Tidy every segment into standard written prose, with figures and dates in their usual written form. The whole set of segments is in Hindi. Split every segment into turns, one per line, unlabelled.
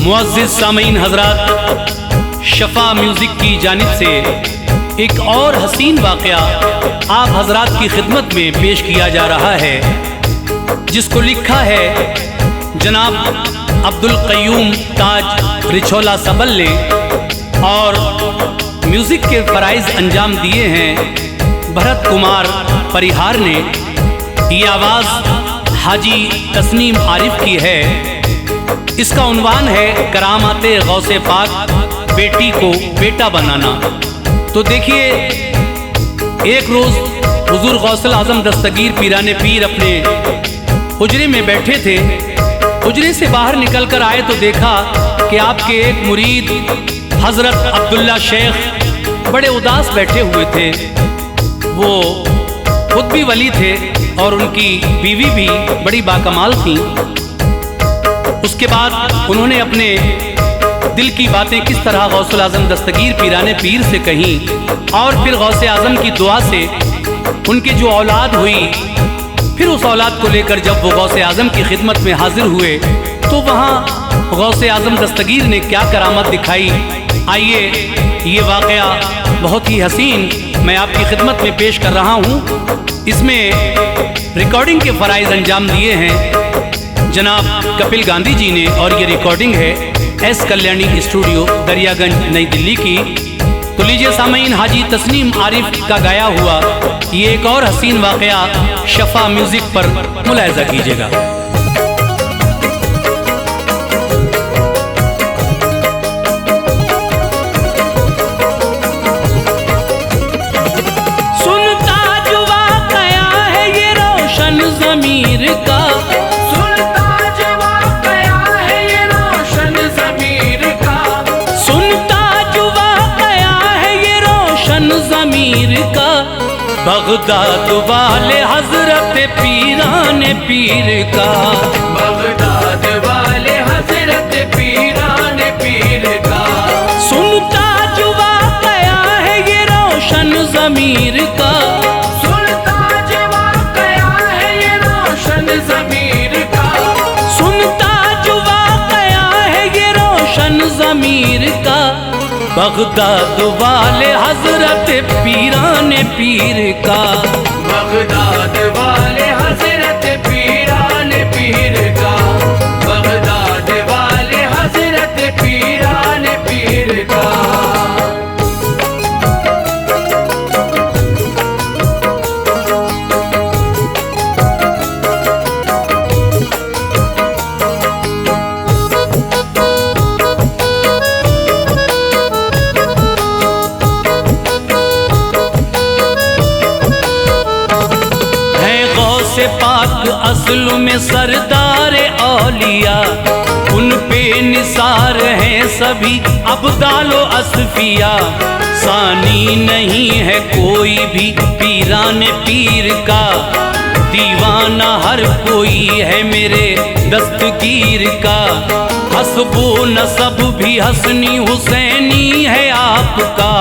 मुअज़्ज़िज़ सामीन हज़रात, शफ़ा म्यूज़िक की जानिब से एक और हसीन वाक़या आप हज़रात की खिदमत में पेश किया जा रहा है, जिसको लिखा है जनाब अब्दुल क़य्यूम ताज रिछोला सबल ने और म्यूज़िक के फ़राइज़ अंजाम दिए हैं भरत कुमार परिहार ने। ये आवाज़ हाजी तस्नीम आरिफ की है। इसका उन्वान है करामाते गौसे पाक, बेटी को बेटा बनाना। तो देखिए, एक रोज़ हुज़ूर गौसल आज़म दस्तगीर पीराने पीर अपने हुजरे में बैठे थे। हुजरे से बाहर निकल कर आए तो देखा कि आपके एक मुरीद हज़रत अब्दुल्ला शेख बड़े उदास बैठे हुए थे। वो खुद भी वली थे और उनकी बीवी भी बड़ी बाकमाल थी। उसके बाद उन्होंने अपने दिल की बातें किस तरह गौसुल आज़म दस्तगीर पीराने पीर से कहीं और फिर गौसे आज़म की दुआ से उनकी जो औलाद हुई, फिर उस औलाद को लेकर जब वो गौसे आज़म की खिदमत में हाजिर हुए तो वहाँ गौसे आज़म दस्तगीर ने क्या करामत दिखाई। आइए, ये वाक़या बहुत ही हसीन मैं आपकी खिदमत में पेश कर रहा हूँ। इसमें रिकॉर्डिंग के फ़राइज़ अंजाम दिए हैं जनाब कपिल गांधी जी ने और ये रिकॉर्डिंग है एस कल्याणी स्टूडियो दरियागंज नई दिल्ली की। तो लीजिए सामीन, हाजी तस्नीम आरिफ का गाया हुआ ये एक और हसीन वाक़या शफ़ा म्यूज़िक पर मुलाहिज़ा कीजिएगा।
सुनता जो वाक़या है ये रोशन ज़मीर का, का बगदाद वाले हजरत पीराने पीर का,
बगदाद वाले हजरत पीराने पीर का।
सुनता जो वाक़या है ये रोशन ज़मीर का,
सुनता जो वाक़या है ये रोशन ज़मीर का,
सुनता जो वाक़या है ये रोशन ज़मीर का। बगदाद वाले हजरत पीराने पीर का,
बगदाद वाले हजरत पीराने पीर का, बगदाद वाले हजरत पीराने पीर का।
पाक असल में सरदार औलिया, उन पे निसार हैं सभी अब्दालो असफिया। सानी नहीं है कोई भी पीराने पीर का, दीवाना हर कोई है मेरे दस्तगीर का। हसबो नसब भी हसनी हुसैनी है आपका,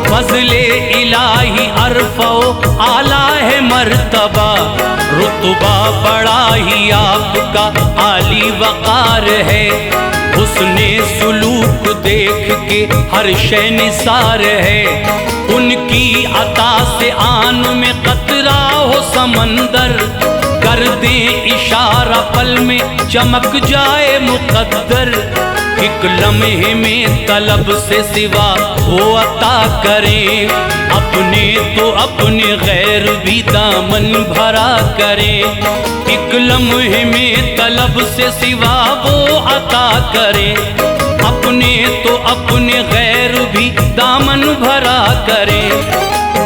फज़ले इलाही अरफ़ो आला है मर्तबा। रुतबा बड़ा ही आपका आली वक़ार है, हुस्ने सुलूक देख के हर शय निसार है। उनकी अता से आन में कतरा हो समंदर, कर दे इशारा पल में चमक जाए मुक़द्दर। एक लम्हे में तलब से सिवा वो अता करें, अपने तो अपने गैर भी दामन भरा करें। एक लम्हे में तलब से सिवा वो अता करें, अपने तो अपने गैर भी दामन भरा करें।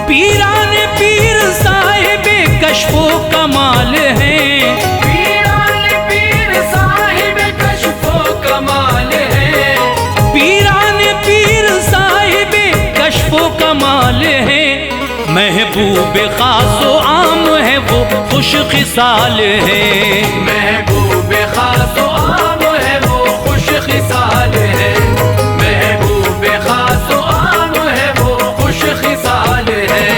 पीराने पीर साहिबे कश्फो कमाल हैं,
पीराने पीर साहिबे कश्फो कमाल है,
पीराने पीर साहिबे कश्फो कमाल है। महबूब खासो आम है वो खुश खिसाल है,
महबूब खासो आम है वो खुश खिसाल है, महबूब खासो आम है वो खुश खिसाल है।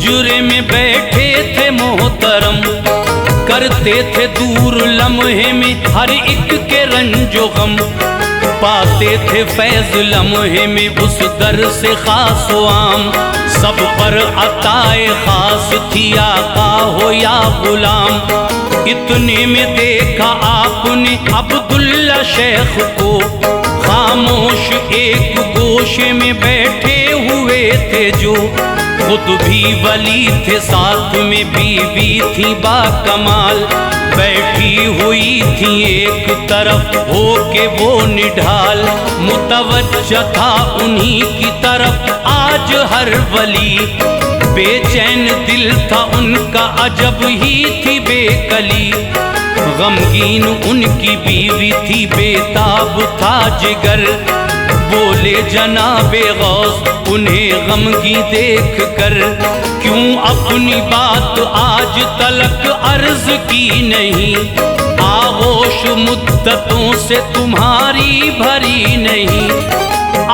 हुजरे में बैठे थे मोहतरम, करते थे दूर लम्हे में हर एक के रंजो गम, पाते थे फैज लम्हे में उस दर से खास व आम, सब पर अताए खास थी आका हो या गुलाम। इतने में देखा आपने अब्दुल्ला शेख को, खामोश एक गोशे में बैठे हुए थे जो, खुद भी वली थे साथ में बीवी थी बाकमाल, बैठी हुई थी एक तरफ होके वो निढाल, मुतवज्जह था उन्हीं की तरफ आज हर वली, बेचैन दिल था उनका अजब ही थी बेकली, गमगीन उनकी बीवी थी बेताब था जिगर, बोले जनाबे गौस उन्हें गमगी देख कर, क्यों अपनी बात आज तलक अर्ज की नहीं, आगोश मुद्दतों से तुम्हारी भरी नहीं,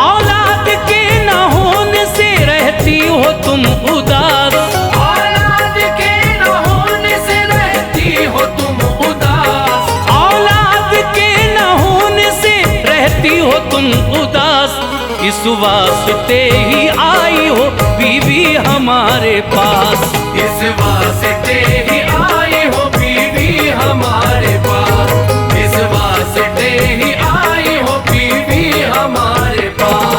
औलाद के न होने से रहती हो तुम उदास,
औलाद के न होने से रहती हो तुम उदास,
औलाद के न होने से रहती हो तुम उदास, इस वास्ते ही आई हो बीवी हमारे पास,
इस वास्ते ही आई हो बीवी हमारे पास, इस वास्ते ही आई हो बीवी हमारे पास।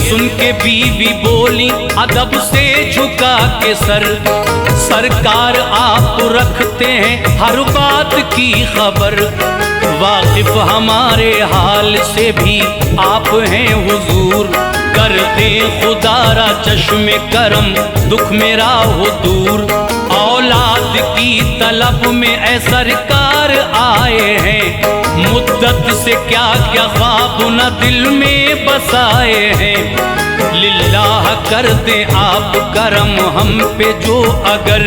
सुन के बीवी बोली अदब से झुका के सर, सरकार आप रखते हैं हर बात की खबर, वाकिफ हमारे हाल से भी आप हैं हुजूर, करते खुदारा चश्मे करम दुख मेरा हो दूर, औलाद की तलब में ऐ सरकार आए हैं, मुद्दत से क्या क्या ख्वाब न दिल में बसाए हैं, लिल्लाह कर दे आप करम हम पे जो अगर,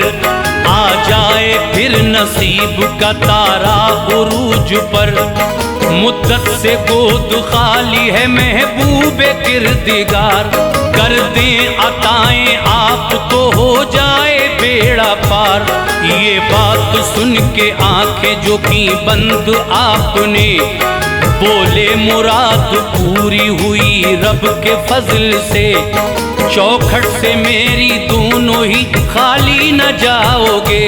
आ जाए फिर नसीब का तारा उरूज पर, मुद्दत से गोद खाली है महबूबे किरदिगार, कर दें अताएं आप तो हो जाए बेड़ा पार, ये बात सुन के आंखें जो की बंद आपने, बोले मुराद पूरी हुई रब के फजल से, चौखट से मेरी दोनों ही खाली न जाओगे,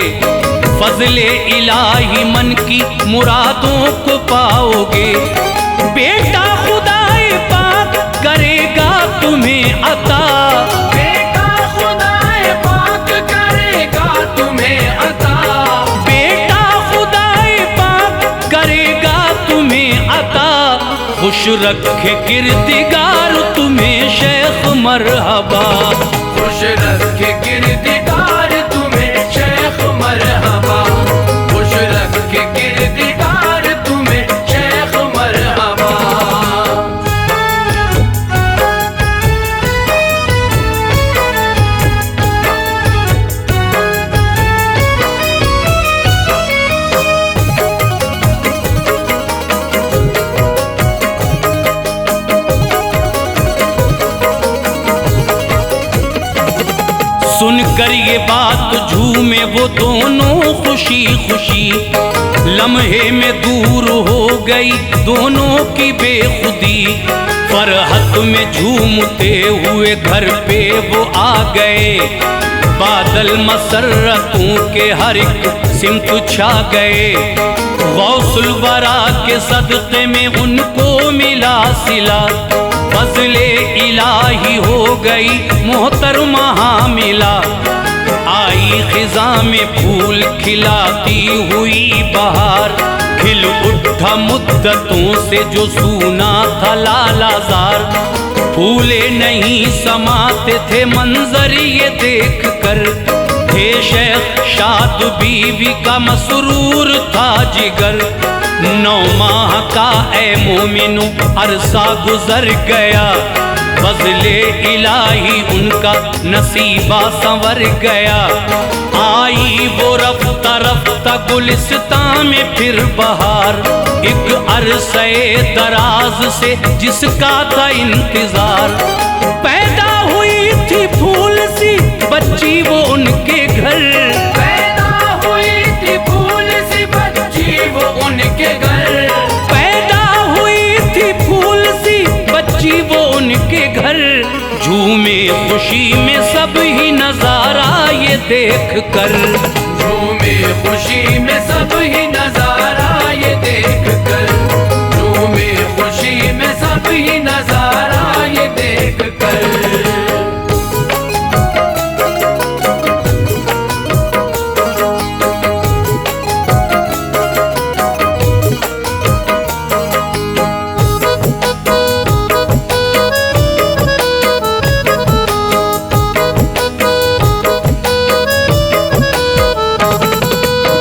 फजले इलाही मन की मुरादों को पाओगे, बेटा खुदाए पाक करेगा तुम्हें अता,
बेटा खुदाए पाक करेगा तुम्हें अता,
बेटा खुदाए पाक करेगा तुम्हें अता, खुश रखे किरदिगार तुम्हें शेख मरहबा,
खुश रखे किरदिगार तुम्हें शेख मरहबा, खुश रखे किरदिगार तुम्हें शेख मरहबा।
सुनकर ये बात झूमे वो दोनों खुशी खुशी, लम्हे में दूर हो गई दोनों की बेखुदी, फरहत में झूमते हुए घर पे वो आ गए, बादल मसर्रतों के हर एक सिमत छा गए, गौसुल वरा के सदक़े में उनको मिला सिला, फजले इलाही हो गई मोहतरमा हामिला, आई खिजा में फूल खिलाती हुई बहार, खिल उठा मुद्दतों से जो सूना था लालाजार, फूले नहीं समाते थे मंजर ये देख कर, थे शेख शाद बीवी का मसरूर था जिगर, 9 माह का ए मोमिनो अरसा गुजर गया, फज़ले इलाही उनका नसीबा संवर गया। आई वो रफ्ता रफ्ता गुलिस्तां में फिर बहार, एक अरसे दराज से जिसका था इंतजार।
पैदा हुई थी फूल सी बच्ची वो उनके घर,
पैदा हुई थी फूल सी बच्ची वो उनके घर,
पैदा हुई थी फूल सी बच्ची वो उनके घर।
झूमे खुशी में सब ही नजारा ये देख कर,
झूमे खुशी में सब ही नजारा ये देख कर, झूमे खुशी में सब ही नजारा ये देख कर।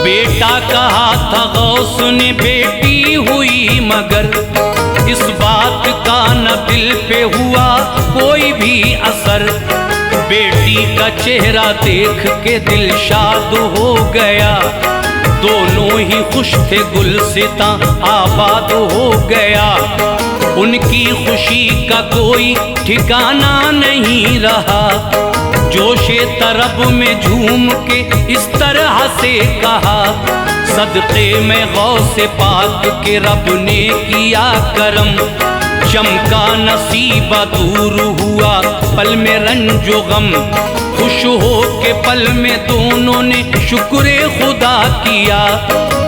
बेटा कहा था गौस ने बेटी हुई मगर, इस बात का न दिल पे हुआ कोई भी असर। बेटी का चेहरा देख के दिल शाद हो गया, दोनों ही खुश थे गुलसिता आबाद हो गया। उनकी खुशी का कोई ठिकाना नहीं रहा, जोशे तरब में झूम के इस तरह से कहा, सदक़े में गौसे पाक के रब ने किया करम। चमका नसीबा दूर हुआ पल में रंजो गम, खुश हो के पल में दोनों ने शुक्र खुदा किया।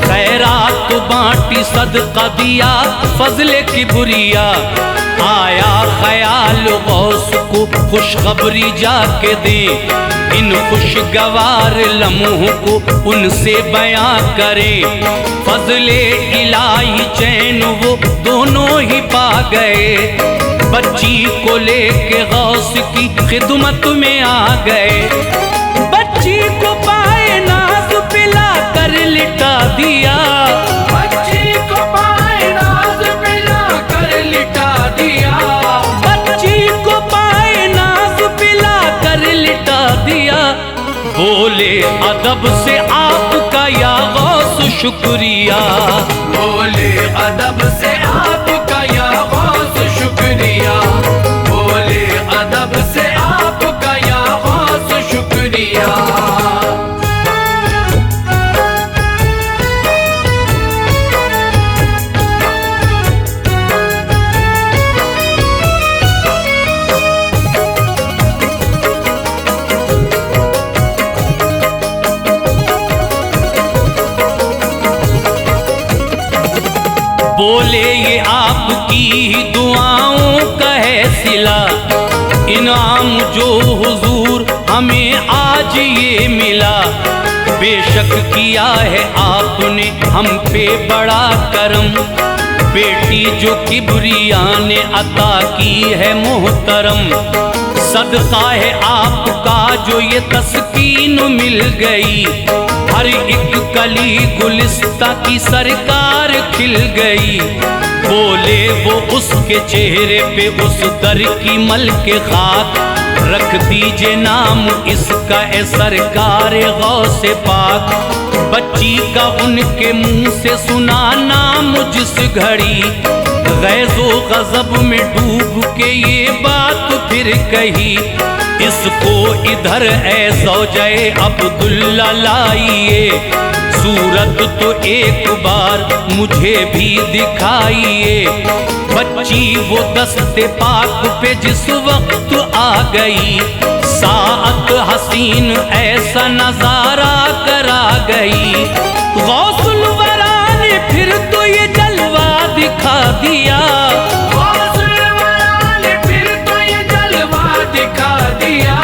खैरात बांटी सदका दिया फजले किबरिया, आया ख्याल गौस को खुशखबरी जाके दे, इन खुशगवार लम्हों को उनसे बयां करे। फजले इलाही चैन वो दोनों ही पा गए, बच्ची को लेके गौस की खिदमत में आ गए।
बच्ची को पाए नाज पिला कर लिटा दिया,
बच्ची को पाए नाज पिला कर लिटा दिया,
बच्ची को पाए नाज पिला कर लिटा दिया।
बोले अदब से आपका या गौस शुक्रिया,
बोले अदब से आपका या गौस शुक्रिया, बोले अदब से आपका या गौस शुक्रिया।
बोले ये आपकी ही दुआओं का है सिला, इनाम जो हुजूर हमें आज ये मिला। बेशक किया है आपने हम पे बड़ा करम, बेटी जो किबरिया ने अता की है मोहतरम। सदका है आपका जो ये तस्कीन मिल गई, हर एक कली गुलिस्ता की सरकार खिल गई। बोले वो उसके चेहरे पे उस दर की मल के खाक, रख दीजिए नाम इसका ए सरकार गौसे पाक। बच्ची का उनके मुंह से सुना नाम जिस घड़ी, गैज़ो गज़ब में डूब के ये बात फिर कही। इसको इधर ए ज़ौजाए अब्दुल्ला लाइए, सूरत तो एक बार मुझे भी दिखाइए। बच्ची वो दस्ते पाक पे जिस वक्त आ गई, साअत हसीन ऐसा नजारा करा गई। गौसुल वरा ने फिर तो ये जलवा दिखा दिया,
गौसुल वरा ने फिर तो ये जलवा दिखा दिया,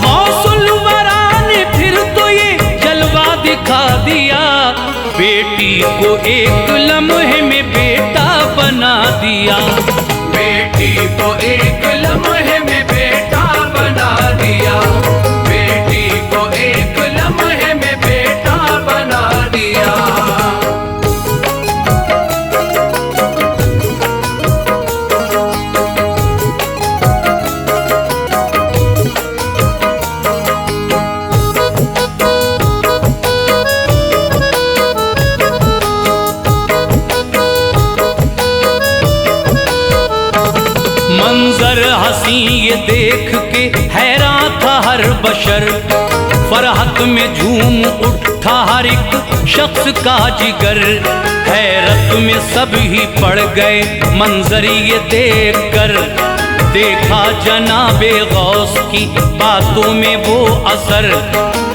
गौसुल वरा ने फिर तो ये जलवा दिखा दिया।
बेटी को एक लम्हे में बेटा बना दिया,
बेटी को एक लम्हे में बेटा बना दिया, बेटी को एक लम्हे में बेटा बना दिया।
देख के हैरान था हर बशर, फरहत में झूम उठा हर एक शख्स का जिगर। हैरत में सब ही पड़ गए मंजर ये देख कर, देखा जनाबे गौस की बातों में वो असर।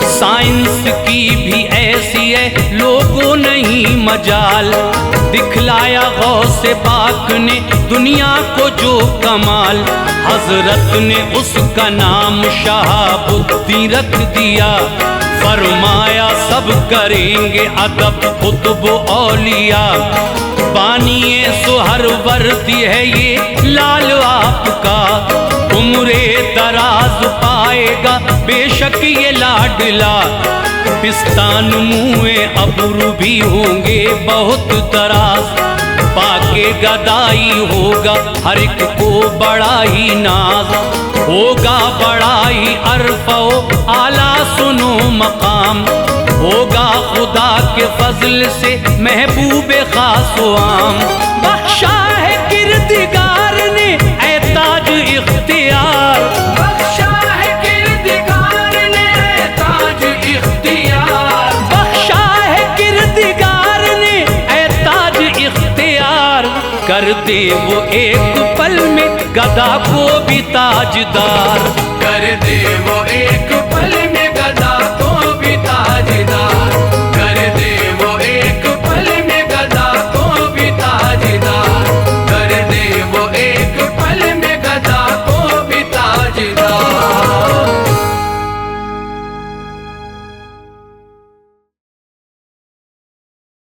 साइंस की भी ऐसी है लोगों नहीं मजाल, दिखलाया गौस पाक ने दुनिया को जो कमाल। हजरत ने उसका नाम शहाबुद्दीन रख दिया, फरमाया सब करेंगे अदब कुतुब औलिया। बानिए सुहरवर्दी है ये लाल आपका, उम्रे दराज पाएगा बेशक ये लाडला। पिस्तान मुँहे अबरू भी होंगे बहुत दराज, पाके गदाई होगा हर एक को बड़ा ही नाज। होगा बड़ा ही अरफो आला सुनो मकाम, होगा खुदा के फजल से महबूब खासो आम।
बख्शा है किरदिगार ने ऐ ताज इख्तियार,
बख्शा है किरदिगार ने ऐ ताज इख्तियार,
बख्शा है किरदिगार ने ऐ ताज इख्तियार।
कर दे वो एक पल में गदा को भी ताजदार,
कर दे वो एक पल में